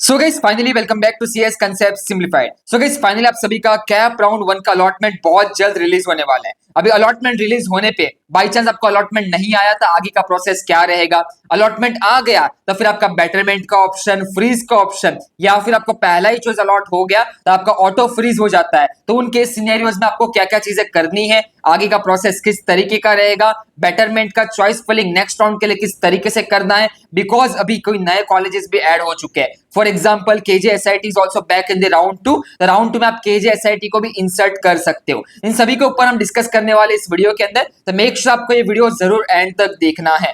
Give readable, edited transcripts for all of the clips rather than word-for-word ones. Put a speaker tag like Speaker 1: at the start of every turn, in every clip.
Speaker 1: So guys finally welcome back to CS concept simplified. So guys finally आप सभी का cap round 1 का allotment बहुत जल्द रिलीज होने वाला है। अभी अलॉटमेंट रिलीज होने पे बाई चांस आपको अलॉटमेंट नहीं आया तो आगे का प्रोसेस क्या रहेगा, अलॉटमेंट आ गया तो फिर आपका बेटरमेंट का ऑप्शन, फ्रीज का ऑप्शन, या फिर आपको पहला ही चॉइस अलॉट हो गया तो आपका ऑटो फ्रीज हो जाता है। तो उन केस सिनेरियोज में आपको क्या क्या चीजें करनी है, आगे का प्रोसेस किस तरीके का रहेगा, बेटरमेंट का चॉइस फिलिंग नेक्स्ट राउंड के लिए किस तरीके से करना है, बिकॉज अभी कोई नए कॉलेजेस भी ऐड हो चुके हैं। For example KJSIT is also back in the round 2। Round 2 में आप KJSIT को भी इंसर्ट कर सकते हो। इन सभी के ऊपर हम डिस्कस करने वाले इस वीडियो के अंदर, तो मेक श्योर आपको ये वीडियो जरूर एंड तक देखना है।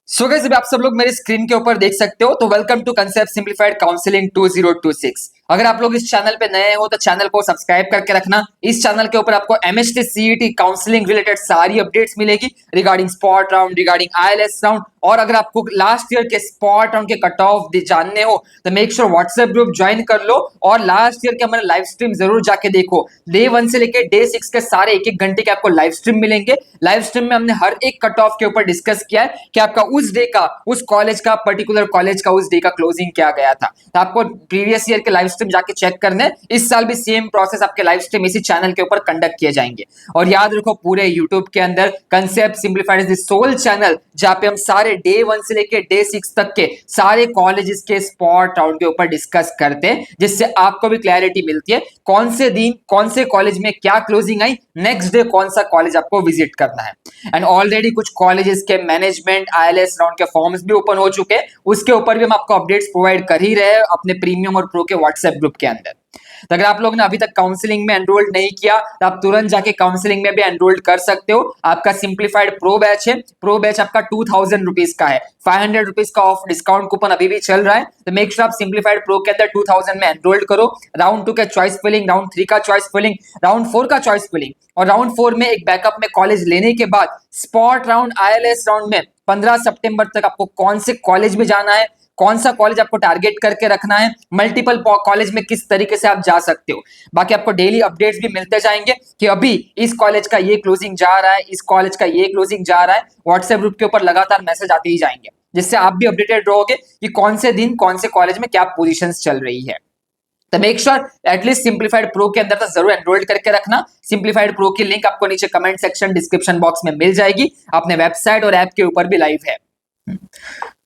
Speaker 1: सो गाइस अभी आप सब लोग मेरे स्क्रीन के ऊपर देख सकते हो, तो welcome to concept simplified counselling 2026। अगर आप लोग इस चैनल पे नए हो तो चैनल को सब्सक्राइब करके रखना। इस चैनल के ऊपर आपको MHT CET काउंसलिंग रिलेटेड सारी अपडेट्स मिलेगी regarding spot round, regarding ILS round. और अगर आपको लास्ट ईयर के स्पॉट राउंड के कट ऑफ जानने हो तो make sure WhatsApp group join कर लो और लास्ट ईयर के हमारे लाइव स्ट्रीम जरूर जाके देखो। डे 1 से लेके डे 6 के सारे एक एक घंटे के आपको लाइव स्ट्रीम मिलेंगे। लाइव स्ट्रीम में हमने हर एक कट ऑफ के ऊपर डिस्कस किया है कि आपका उस डे का, उस कॉलेज का, पर्टिकुलर कॉलेज का उस डे का क्लोजिंग क्या गया था। तो आपको प्रीवियस ईयर के लाइव स्ट्रीम जाके चेक करने, इस साल भी सेम प्रोसेस आपके लाइव स्ट्रीम इसी चैनल के ऊपर कंडक्ट किए जाएंगे। और याद रखो पूरे यूट्यूब के अंदर concept simplified is the sole channel जहां पे हम सारे डे 1 से लेके डे 6 तक के सारे कॉलेजेस के स्पॉट राउंड के ऊपर डिस्कस करते हैं, जिससे आपको भी क्लैरिटी मिलती है कौन से दिन कौन से कॉलेज में क्या क्लोजिंग आई, नेक्स्ट डे कौन सा कॉलेज आपको विजिट करना है। एंड ऑलरेडी कुछ कॉलेजेस के मैनेजमेंट ILS राउंड के फॉर्म्स भी ओपन हो चुके हैं, उसके ऊपर भी हम आपको अपडेट्स प्रोवाइड कर ही रहे हैं अपने प्रीमियम और प्रो के व्हाट्सएप ग्रुप के अंदर। तो अगर आप लोग ने अभी तक काउंसलिंग में एनरोल्ड नहीं किया तो आप तुरंत जाके काउंसलिंग में भी एनरोल्ड कर सकते हो। आपका सिंप्लीफाइड प्रो बैच है, प्रो बैच आपका 2000 रुपीज का है, 500 रुपीज का ऑफ डिस्काउंट कूपन अभी भी चल रहा है। तो मेक श्योर आप सिंप्लीफाइड प्रो के अंदर 2000 में एनरोल्ड करो। राउंड 2 का चॉइस फिलिंग, राउंड 3 का चॉइस फिलिंग, राउंड 4 का चॉइस फिलिंग और राउंड 4 में एक बैकअप में कॉलेज लेने के बाद स्पॉट राउंड, ILS राउंड में 15 सितंबर तक आपको कौन से कॉलेज में जाना है, कौन सा कॉलेज आपको टारगेट करके रखना है, मल्टीपल कॉलेज में किस तरीके से आप जा सकते हो। बाकी आपको डेली अपडेट्स भी मिलते जाएंगे कि अभी इस कॉलेज का ये क्लोजिंग जा रहा है, इस कॉलेज का ये क्लोजिंग जा रहा है। व्हाट्सएप ग्रुप के ऊपर लगातार मैसेज आते ही जाएंगे, जिससे आप भी अपडेटेड रहोगे कि कौन से दिन कौन से कॉलेज में क्या पोजीशंस चल रही है। तो make sure at least simplified pro के अंदर तो जरूर एनरोल्ड करके रखना। सिंप्लीफाइड प्रो की लिंक आपको नीचे कमेंट सेक्शन, डिस्क्रिप्शन बॉक्स में मिल जाएगी। अपने वेबसाइट और ऐप के ऊपर भी लाइव है।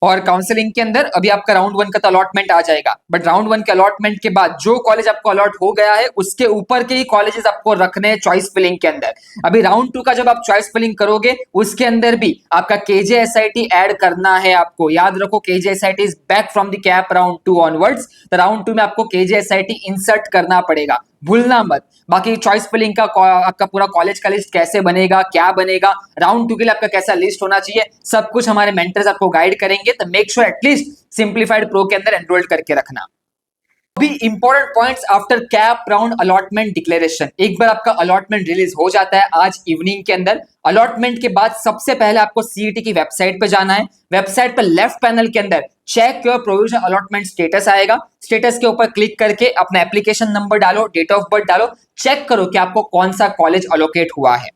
Speaker 1: और काउंसलिंग के अंदर अभी आपका राउंड 1 का तो अलॉटमेंट आ जाएगा, बट राउंड 1 के अलॉटमेंट के बाद जो कॉलेज आपको अलॉट हो गया है उसके ऊपर के ही कॉलेजेस आपको रखने हैं चॉइस फिलिंग के अंदर। अभी राउंड 2 का जब आप चॉइस फिलिंग करोगे उसके अंदर भी आपका KJSIT ऐड करना है। आपको याद रखो KJSIT is back from the cap round 2 onwards. तो राउंड 2 में आपको KJSIT इंसर्ट करना पड़ेगा, भूलना मत। बाकी चॉइस फिलिंग का आपका पूरा कॉलेज का लिस्ट कैसे बनेगा, क्या बनेगा, राउंड 2 के लिए आपका कैसा लिस्ट होना चाहिए, सब कुछ हमारे मेंटर्स आपको गाइड करेंगे। तो make sure at least simplified pro के अंदर एनरोल्ड करके रखना। अभी important points after cap round allotment declaration. एक बार आपका अलॉटमेंट रिलीज हो जाता है आज इवनिंग के अंदर, अलॉटमेंट के बाद सबसे पहले आपको CET की वेबसाइट पे जाना है। वेबसाइट पर लेफ्ट पैनल के अंदर check your provisional allotment status आएगा। स्टेटस के ऊपर क्लिक करके अपना एप्लीकेशन नंबर डालो, डेट ऑफ बर्थ डालो, चेक करो कि आपको कौन सा कॉलेज अलोकेट हुआ है।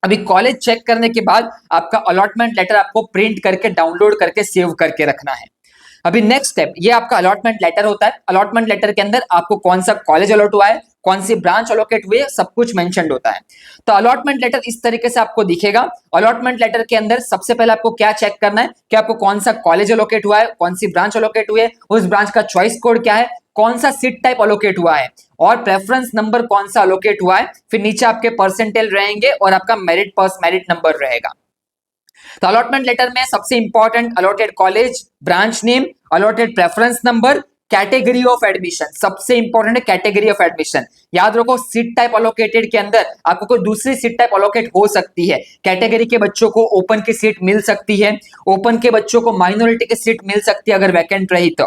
Speaker 1: अभी कॉलेज चेक करने के बाद आपका अलॉटमेंट लेटर आपको प्रिंट करके डाउनलोड करके सेव करके रखना है। अभी नेक्स्ट स्टेप, ये आपका अलॉटमेंट लेटर होता है। अलॉटमेंट लेटर के अंदर आपको कौन सा कॉलेज अलॉट हुआ है, कौन सी ब्रांच अलोकेट हुई है, सब कुछ मेंशन्ड होता है। तो अलॉटमेंट लेटर इस तरीके से आपको दिखेगा। अलॉटमेंट लेटर के अंदर सबसे पहले आपको क्या चेक करना है कि आपको कौन सा कॉलेज अलोकेट हुआ है, कौन सी ब्रांच अलोकेट हुई है, उस ब्रांच का चॉइस कोड क्या है, कौन सा सीट टाइप अलोकेट हुआ है और प्रेफरेंस नंबर कौन सा अलोकेट हुआ है। फिर नीचे आपके परसेंटेज रहेंगे और आपका मेरिट नंबर रहेगा। तो अलॉटमेंट लेटर में सबसे important allotted college, branch name, allotted preference number, category of admission. सबसे इंपॉर्टेंट है कैटेगरी ऑफ एडमिशन। याद रखो सीट टाइप अलोकेटेड के अंदर आपको कोई दूसरी सीट टाइप अलोकेट हो सकती है। कैटेगरी के बच्चों को ओपन की सीट मिल सकती है, ओपन के बच्चों को माइनॉरिटी की सीट मिल सकती है अगर वैकेंट रही तो।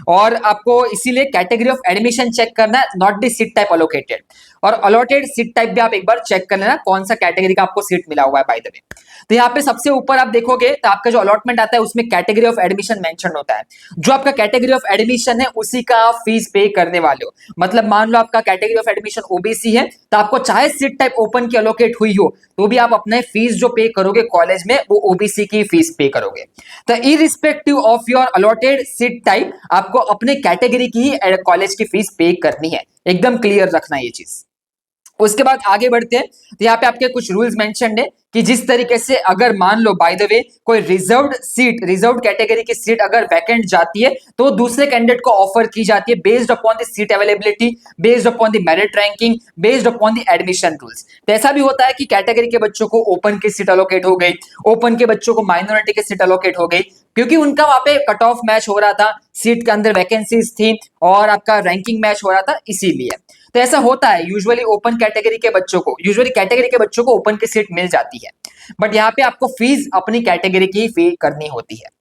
Speaker 1: और आपको इसीलिए कैटेगरी ऑफ एडमिशन चेक करना है, not the seat type allocated. और अलॉटेड सीट टाइप भी आप एक बार चेक कर लेना कौन सा कैटेगरी का आपको सीट मिला हुआ है बाय द वे। तो यहाँ पे सबसे ऊपर आप देखोगे तो आपका जो अलॉटमेंट आता है उसमें कैटेगरी ऑफ एडमिशन मेंशन होता है। जो आपका कैटेगरी ऑफ एडमिशन है उसी का आप फीस पे करने वाले हो। मतलब मान लो आपका कैटेगरी ऑफ एडमिशन ओबीसी है, तो आपको चाहे सीट टाइप ओपन की अलोकेट हुई हो तो भी आप अपने फीस जो पे करोगे कॉलेज में वो ओबीसी की फीस पे करोगे। तो irrespective of your allotted seat type आपको अपने कैटेगरी की कॉलेज की फीस पे करनी है। एकदम क्लियर रखना ये चीज। उसके बाद आगे बढ़ते हैं, तो यहाँ पे आपके कुछ रूल्स मेंशन्ड है कि जिस तरीके से अगर मान लो बाय द वे कोई रिजर्व्ड कैटेगरी की सीट अगर वैकेंट जाती है तो दूसरे कैंडिडेट को ऑफर की जाती है based upon the seat availability, based upon the merit ranking, based upon the admission rules. तो ऐसा भी होता है कि कैटेगरी के बच्चों को ओपन की सीट अलोकेट हो गई, ओपन के बच्चों को माइनॉरिटी की सीट अलोकेट हो गई, क्योंकि उनका वहां पे कट ऑफ मैच हो रहा था, सीट के अंदर वैकेंसीज थी और आपका रैंकिंग मैच हो रहा था, इसीलिए। तो ऐसा होता है यूजुअली कैटेगरी के बच्चों को ओपन की सीट मिल जाती है, बट यहाँ पे आपको फीस अपनी कैटेगरी की ही पे करनी होती है।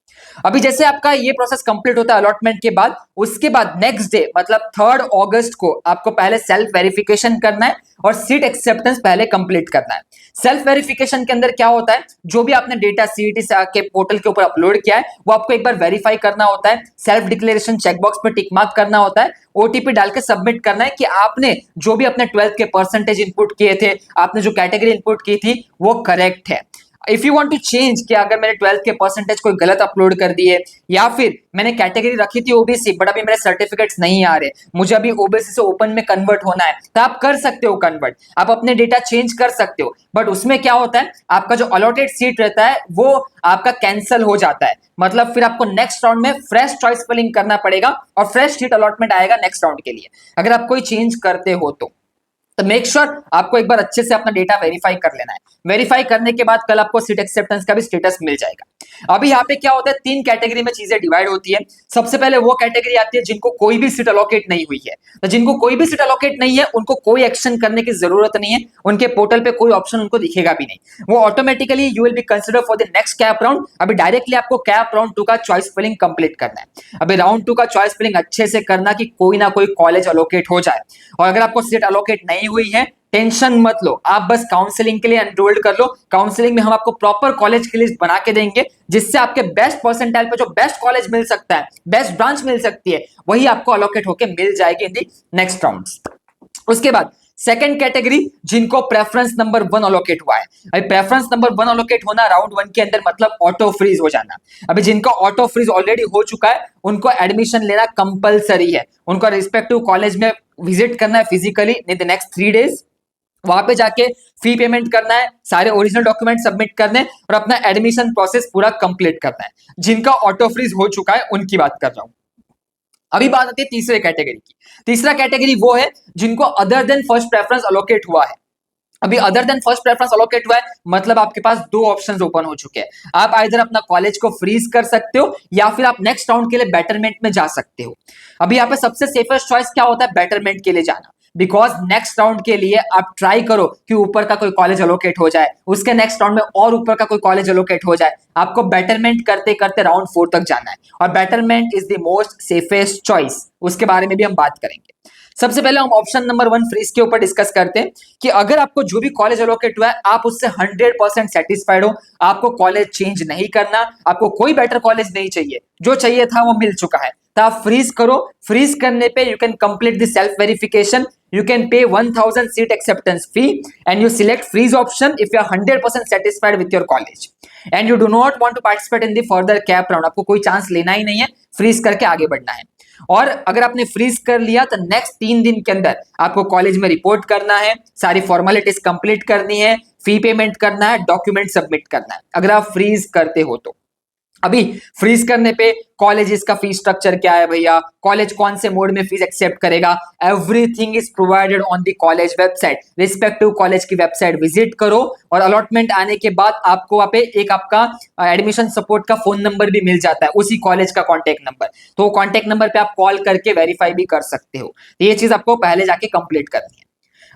Speaker 1: अभी जैसे आपका ये प्रोसेस कंप्लीट होता है अलॉटमेंट के बाद, उसके बाद नेक्स्ट डे मतलब 3 अगस्त को आपको पहले सेल्फ वेरिफिकेशन करना है और सीट एक्सेप्टेंस पहले कंप्लीट करना है। सेल्फ वेरिफिकेशन के अंदर क्या होता है, जो भी आपने डेटा सीईटी के पोर्टल के ऊपर अपलोड किया है वो आपको एक बार वेरीफाई करना होता है, सेल्फ डिक्लेरेशन चेकबॉक्स पर टिक मार्क करना होता है, ओटीपी डाल के सबमिट करना है कि आपने जो भी अपने 12th के परसेंटेज इनपुट किए थे, आपने जो कैटेगरी इनपुट की थी वो करेक्ट है। If you want to change कि अगर मैंने 12th के परसेंटेज कोई गलत अपलोड कर दिए या फिर मैंने कैटेगरी रखी थी ओबीसी बट अभी मेरे सर्टिफिकेट्स नहीं आ रहे, मुझे अभी ओबीसी से ओपन में कन्वर्ट होना है, तो आप कर सकते हो कन्वर्ट, आप अपने डेटा चेंज कर सकते हो। बट उसमें क्या होता है, आपका जो अलॉटेड सीट रहता है वो आपका कैंसिल हो जाता है, मतलब फिर आपको नेक्स्ट राउंड में फ्रेश चॉइस फिलिंग करना पड़ेगा और फ्रेश सीट अलॉटमेंट आएगा नेक्स्ट राउंड के लिए अगर आप कोई चेंज करते हो तो मेक श्योर आपको एक बार अच्छे से अपना डेटा वेरीफाई कर लेना है। वेरीफाई करने के बाद कल आपको सीट एक्सेप्टेंस का भी स्टेटस मिल जाएगा। अभी यहाँ पे क्या होता है, 3 कैटेगरी में चीजें डिवाइड होती है। सबसे पहले वो कैटेगरी आती है जिनको कोई भी सीट अलॉकेट नहीं हुई है, तो जिनको कोई भी सीट अलॉकेट नहीं है उनको कोई एक्शन करने की जरूरत नहीं है, उनके पोर्टल पे कोई ऑप्शन उनको दिखेगा भी नहीं, वो automatically you will be consider for the next cap round. अभी डायरेक्टली आपको कैप राउंड 2 का चॉइस फिलिंग कंप्लीट करना है। अभी राउंड 2 का चॉइस फिलिंग अच्छे से करना कि कोई ना कोई कॉलेज अलॉकेट हो जाए, और अगर आपको सीट अलॉकेट नहीं हुई है टेंशन मत लो, आप बस काउंसलिंग के लिए एनरोल्ड कर लो। काउंसलिंग में हम आपको प्रॉपर कॉलेज की लिस्ट बना के देंगे जिससे आपके बेस्ट परसेंटाइल पे जो बेस्ट कॉलेज मिल सकता है, बेस्ट ब्रांच मिल सकती है, वही आपको अलॉकेट होके मिल जाएगी इन दी नेक्स्ट राउंड्स। उसके बाद सेकंड कैटेगरी जिनको प्रेफरेंस नंबर 1 अलॉकेट हुआ है। अभी प्रेफरेंस नंबर 1 अलॉकेट होना राउंड 1 के अंदर मतलब ऑटो फ्रीज हो जाना। अभी जिनका ऑटो फ्रीज ऑलरेडी हो चुका है उनको एडमिशन लेना कंपलसरी है, उनको रिस्पेक्टिव कॉलेज में विजिट करना है physically in the next 3 days, वहां पे जाके फी पेमेंट करना है, सारे ओरिजिनल डॉक्यूमेंट सबमिट करने और अपना एडमिशन प्रोसेस पूरा कंप्लीट करना है। जिनका ऑटो फ्रीज हो चुका है उनकी बात कर रहा हूं। अभी बात आती है तीसरे कैटेगरी की। तीसरा कैटेगरी वो है जिनको other than first preference allocate हुआ है। अभी other than first preference allocate हुआ है मतलब आपके पास 2 ऑप्शंस ओपन हो चुके हैं। आप आइदर अपना कॉलेज को फ्रीज कर सकते हो या फिर आप नेक्स्ट राउंड के लिए बेटरमेंट में जा सकते हो। अभी यहाँ पे सबसे सेफेस्ट चॉइस क्या होता है, बेटरमेंट के लिए जाना, बिकॉज नेक्स्ट राउंड के लिए आप ट्राई करो कि ऊपर का कोई कॉलेज अलोकेट हो जाए, उसके नेक्स्ट राउंड में और ऊपर का कोई कॉलेज अलोकेट हो जाए। आपको बेटरमेंट करते करते राउंड 4 तक जाना है और betterment is the most safest choice, उसके बारे में भी हम बात करेंगे। सबसे पहले हम ऑप्शन नंबर 1 फ्रीज के ऊपर डिस्कस करते हैं कि अगर आपको जो भी कॉलेज अलोकेट हुआ है आप उससे 100% सेटिस्फाइड हो, आपको कॉलेज चेंज नहीं करना, आपको कोई बेटर कॉलेज नहीं चाहिए, जो चाहिए था वो मिल चुका है, तो आप फ्रीज करो। फ्रीज करने पे you can complete the self verification, you can pay 1000 seat acceptance fee and you select freeze option if you are 100% satisfied with your college and you do not want to participate in the further cap round। आपको कोई chance लेना ही नहीं है, freeze करके आगे बढ़ना है। और अगर आपने फ्रीज कर लिया तो नेक्स्ट 3 दिन के अंदर आपको कॉलेज में रिपोर्ट करना है, सारी फॉर्मेलिटीज कंप्लीट करनी है, फी पेमेंट करना है, डॉक्यूमेंट सबमिट करना है अगर आप फ्रीज करते हो तो। अभी फ्रीज करने पे कॉलेज का फीस स्ट्रक्चर क्या है भैया, कॉलेज कौन से मोड में फीस एक्सेप्ट करेगा, everything is provided on the college website. Respective college की वेबसाइट विजिट करो और अलॉटमेंट आने के बाद आपको वहां पे एक आपका एडमिशन सपोर्ट का फोन नंबर भी मिल जाता है, उसी कॉलेज का कॉन्टेक्ट नंबर, तो कॉन्टेक्ट नंबर पे आप कॉल करके वेरीफाई भी कर सकते हो। तो ये चीज आपको पहले जाके कंप्लीट करनी है।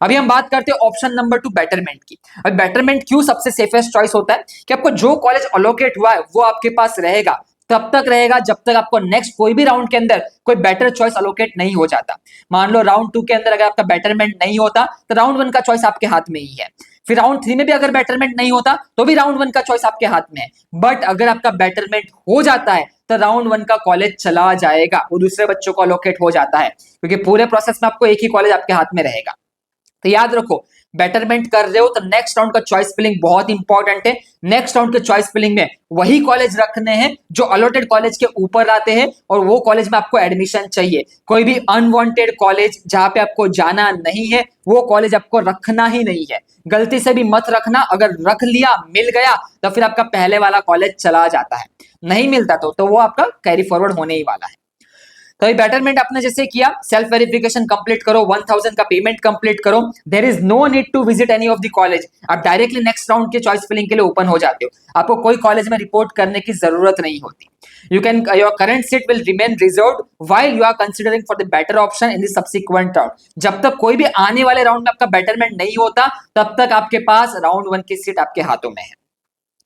Speaker 1: अभी हम बात करते हैं ऑप्शन नंबर 2 बेटरमेंट की। अब बेटरमेंट क्यों सबसे सेफेस्ट चॉइस होता है कि आपको जो कॉलेज अलोकेट हुआ है वो आपके पास रहेगा, तब तक रहेगा जब तक आपको नेक्स्ट कोई भी राउंड के अंदर कोई बेटर चॉइस अलोकेट नहीं हो जाता। मान लो राउंड 2 के अंदर अगर आपका बेटरमेंट नहीं होता तो राउंड 1 का चॉइस आपके हाथ में ही है, फिर राउंड 3 में भी अगर बेटरमेंट नहीं होता तो भी राउंड 1 का चॉइस आपके हाथ में है। बट अगर आपका बेटरमेंट हो जाता है तो राउंड 1 का कॉलेज चला जाएगा, वो दूसरे बच्चों को अलोकेट हो जाता है, क्योंकि पूरे प्रोसेस में आपको एक ही कॉलेज आपके हाथ में रहेगा। तो याद रखो, बेटरमेंट कर रहे हो तो नेक्स्ट राउंड का चॉइस फिलिंग बहुत इंपॉर्टेंट है। नेक्स्ट राउंड के चॉइस फिलिंग में वही कॉलेज रखने हैं जो अलॉटेड कॉलेज के ऊपर आते हैं, और वो कॉलेज में आपको एडमिशन चाहिए। कोई भी अनवांटेड कॉलेज जहां पे आपको जाना नहीं है, वो कॉलेज आपको रखना ही नहीं है। गलती से भी मत रखना, अगर रख लिया, मिल गया, तो फिर आपका पहले वाला कॉलेज चला जाता है। नहीं मिलता तो वो आपका कैरी फॉरवर्ड होने ही वाला है। तो ये बेटरमेंट आपने जैसे किया, सेल्फ वेरिफिकेशन कंप्लीट करो, 1000 का पेमेंट कंप्लीट करो, there is no need to visit any of the college. आप डायरेक्टली नेक्स्ट राउंड के चॉइस फिलिंग के लिए ओपन हो जाते हो, आपको कोई कॉलेज में रिपोर्ट करने की जरूरत नहीं होती। You can, your current seat will remain reserved while you are considering for the better option in the subsequent round. जब तक कोई भी आने वाले राउंड में आपका बेटरमेंट नहीं होता, तब तक आपके पास राउंड 1 की सीट आपके हाथों में है।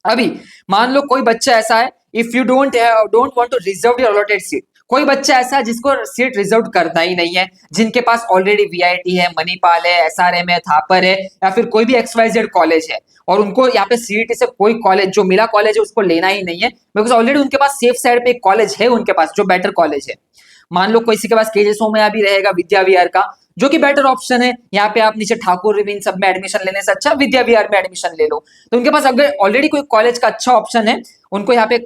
Speaker 1: अभी मान लो कोई बच्चा ऐसा है, if you don't want to reserve your allotted seat, कोई बच्चा ऐसा है जिसको सीट रिजर्व करना ही नहीं है, जिनके पास ऑलरेडी वीआईटी है, मणिपाल है, एसआरएम है, थापर है, या फिर कोई भी XYZ कॉलेज है, और उनको यहाँ पे सीईटी से कोई कॉलेज जो मिला कॉलेज है उसको लेना ही नहीं है, बिकॉज ऑलरेडी उनके पास सेफ साइड पे एक कॉलेज है, उनके पास जो बेटर कॉलेज है। मान लो किसी के पास केजे सोमैया भी रहेगा विद्या विहार का, जो कि बेटर ऑप्शन है। यहाँ पे आप नीचे ठाकुर इन सब में एडमिशन लेने से अच्छा विद्या विहार में एडमिशन ले लो। तो उनके पास अगर ऑलरेडी कोई कॉलेज का अच्छा ऑप्शन है, उनको यहाँ पे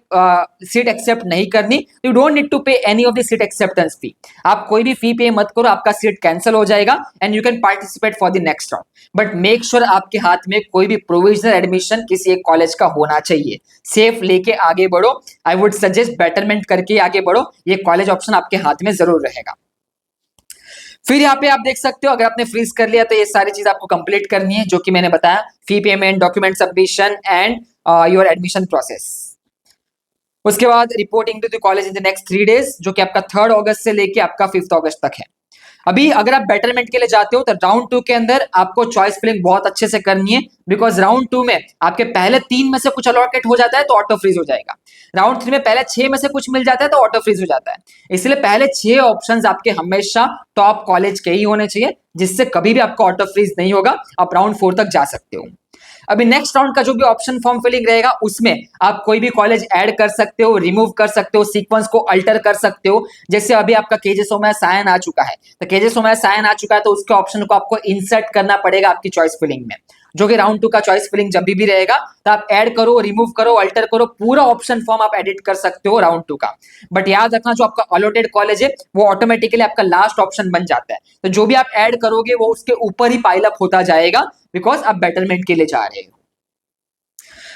Speaker 1: सीट एक्सेप्ट नहीं करनी, तो you don't need to pay any of the seat acceptance fee. आप कोई भी फी पे मत करो, आपका सीट कैंसिल हो जाएगा and you can participate for the next round. But make sure आपके हाथ में कोई भी प्रोविजनल एडमिशन किसी एक कॉलेज का होना चाहिए। सेफ लेके आगे बढ़ो, आई वुड सजेस्ट बेटरमेंट करके आगे बढ़ो, ये कॉलेज ऑप्शन आपके हाथ में जरूर रहेगा। फिर यहाँ पे आप देख सकते हो, अगर आपने फ्रीज कर लिया तो ये सारी चीज आपको कंप्लीट करनी है, जो कि मैंने बताया, fee payment, document submission and your admission process. उसके बाद reporting to the college in the next 3 days, जो कि आपका 3 अगस्त से लेके आपका 5 अगस्त तक है। अभी अगर आप बेटरमेंट के लिए जाते हो तो राउंड 2 के अंदर आपको चॉइस फिलिंग बहुत अच्छे से करनी है, बिकॉज राउंड 2 में आपके पहले 3 में से कुछ अलॉटेड हो जाता है तो ऑटो फ्रीज हो जाएगा। राउंड 3 में पहले 6 में से कुछ मिल जाता है तो ऑटो फ्रीज हो जाता है। इसलिए पहले 6 ऑप्शंस आपके हमेशा टॉप कॉलेज के ही होने चाहिए, जिससे कभी भी आपका ऑटो फ्रीज नहीं होगा, आप राउंड 4 तक जा सकते हो। अभी नेक्स्ट राउंड का जो भी ऑप्शन फॉर्म फिलिंग रहेगा, उसमें आप कोई भी कॉलेज ऐड कर सकते हो, रिमूव कर सकते हो, सीक्वेंस को अल्टर कर सकते हो। जैसे अभी आपका केजे सोमैया सायन आ चुका है, तो केजे सोमैया सायन आ चुका है तो उसके ऑप्शन को आपको इंसर्ट करना पड़ेगा आपकी चॉइस फिलिंग में, जो कि राउंड 2 का चॉइस फिलिंग जब भी रहेगा तो आप ऐड करो, रिमूव करो, अल्टर करो, पूरा ऑप्शन फॉर्म आप एडिट कर सकते हो राउंड 2 का। बट याद रखना, जो आपका अलॉटेड कॉलेज है वो ऑटोमेटिकली आपका लास्ट ऑप्शन बन जाता है, तो जो भी आप ऐड करोगे वो उसके ऊपर ही पाइल अप होता जाएगा, बिकॉज आप बेटरमेंट के लिए जा रहे हो।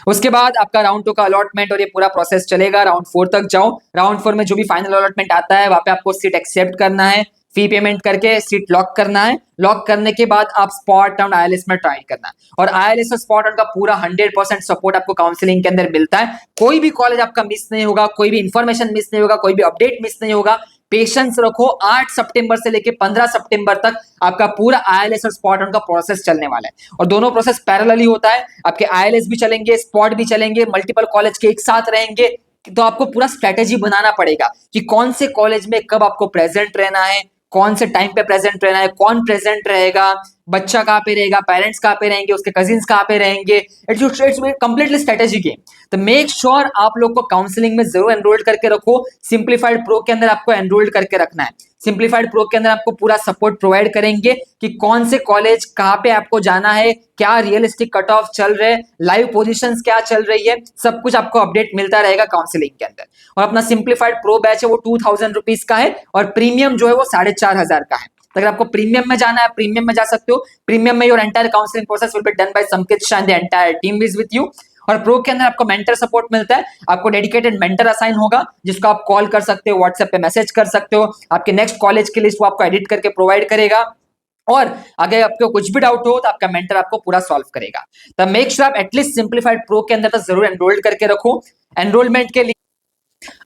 Speaker 1: उसके बाद आपका राउंड 2 का अलॉटमेंट और ये पूरा प्रोसेस चलेगा, राउंड 4 तक जाओ। राउंड 4 में जो भी फाइनल अलॉटमेंट आता है, वहां पे आपको सीट एक्सेप्ट करना है, फी पेमेंट करके सीट लॉक करना है। लॉक करने के बाद आप स्पॉट राउंड ILS में ट्राई करना है, और ILS और स्पॉट राउंड का पूरा 100% सपोर्ट आपको काउंसलिंग के अंदर मिलता है। कोई भी कॉलेज आपका मिस नहीं होगा, कोई भी इंफॉर्मेशन मिस नहीं होगा, कोई भी अपडेट मिस नहीं होगा। पेशेंस रखो, 8 सितंबर से लेके 15 सितंबर तक आपका पूरा ILS और स्पॉट राउंड का प्रोसेस चलने वाला है, और दोनों प्रोसेस पैरेलली होता है। आपके ILS भी चलेंगे, स्पॉट भी चलेंगे, मल्टीपल कॉलेज के एक साथ रहेंगे। तो आपको पूरा स्ट्रेटेजी बनाना पड़ेगा कि कौन से कॉलेज में कब आपको प्रेजेंट रहना है, कौन से टाइम पे प्रेजेंट रहना है, कौन प्रेजेंट रहेगा, बच्चा कहाँ पे रहेगा, पेरेंट्स कहाँ पे रहेंगे, उसके कजिन्स कहाँ पे रहेंगे। It's completely strategy game. तो मेक श्योर आप लोग को काउंसलिंग में जरूर एनरोल्ड करके रखो। सिंप्लीफाइड प्रो के अंदर आपको एनरोल्ड करके रखना है। सिंप्लीफाइड प्रो के अंदर आपको पूरा सपोर्ट प्रोवाइड करेंगे कि कौन से कॉलेज कहाँ पे आपको जाना है, क्या रियलिस्टिक कट ऑफ चल रहे, लाइव पोजीशंस क्या चल रही है, सब कुछ आपको अपडेट मिलता रहेगा काउंसलिंग के अंदर। और अपना सिंप्लीफाइड प्रो बैच है वो 2000 रुपीज का है, और प्रीमियम जो है वो 4500 का है। तो अगर आपको प्रीमियम में जाना है, प्रीमियम में जा सकते हो। प्रीमियम में your entire counselling process will be done by Sanket Shah and the entire team is with you. और प्रो के अंदर आपको मेंटर सपोर्ट मिलता है, आपको डेडिकेटेड मेंटर असाइन होगा, जिसको आप कॉल कर सकते हो, व्हाट्सएप पे मैसेज कर सकते हो। आपके नेक्स्ट कॉलेज की लिस्ट वो आपको एडिट करके प्रोवाइड करेगा, और अगर आपको कुछ भी डाउट हो तो आपका मेंटर आपको पूरा सॉल्व करेगा। तो मेक श्योर आप एटलीस्ट सिंप्लीफाइड प्रो के अंदर तो जरूर एनरोल्ड करके रखो। एनरोलमेंट के लिए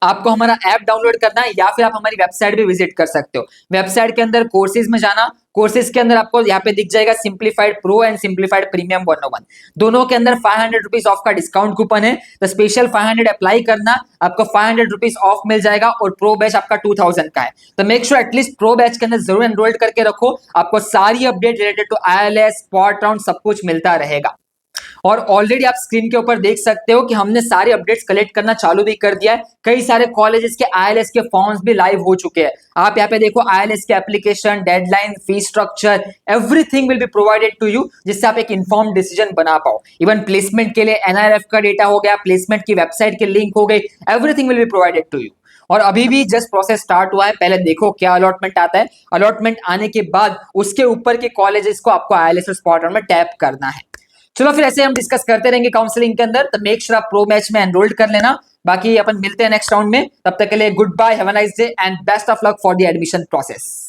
Speaker 1: आपको हमारा ऐप डाउनलोड करना है, या फिर आप हमारी वेबसाइट भी विजिट कर सकते हो। वेबसाइट के अंदर कोर्सेज में जाना, कोर्सेज के अंदर आपको यहाँ पे दिख जाएगा simplified pro and simplified premium 101। दोनों के अंदर 500 रुपीज ऑफ का डिस्काउंट कूपन है, तो स्पेशल 500 अप्लाई करना, आपको 500 रुपीज ऑफ मिल जाएगा, और प्रो बैच आपका 2000 का है। तो make sure at least pro batch के अंदर जरूर एनरोल्ड करके रखो, आपको सारी update related to ILS, spot round सब कुछ मिलता रहेगा। और ऑलरेडी आप स्क्रीन के ऊपर देख सकते हो कि हमने सारे अपडेट्स कलेक्ट करना चालू भी कर दिया है। कई सारे कॉलेजेस के आईएलएस के फॉर्म्स भी लाइव हो चुके हैं। आप यहाँ पे देखो आईएलएस के application, deadline, fee structure, everything will be provided to you, जिससे आप एक इन्फॉर्म डिसीजन बना पाओ। इवन प्लेसमेंट के लिए एनआरएफ का डेटा हो गया, प्लेसमेंट की वेबसाइट के लिंक हो गई, everything will be provided to you. और अभी भी जस्ट प्रोसेस स्टार्ट हुआ है, पहले देखो क्या अलॉटमेंट आता है। अलॉटमेंट आने के बाद उसके ऊपर के कॉलेजेस को आपको आईएलएस और स्पॉट में टैप करना है। चलो फिर ऐसे हम डिस्कस करते रहेंगे काउंसलिंग के अंदर, तो मेक श्योर आप प्रो मैच में एनरोल्ड कर लेना। बाकी अपन मिलते हैं नेक्स्ट राउंड में, तब तक के लिए good bye, have a nice day and best of luck for the admission process.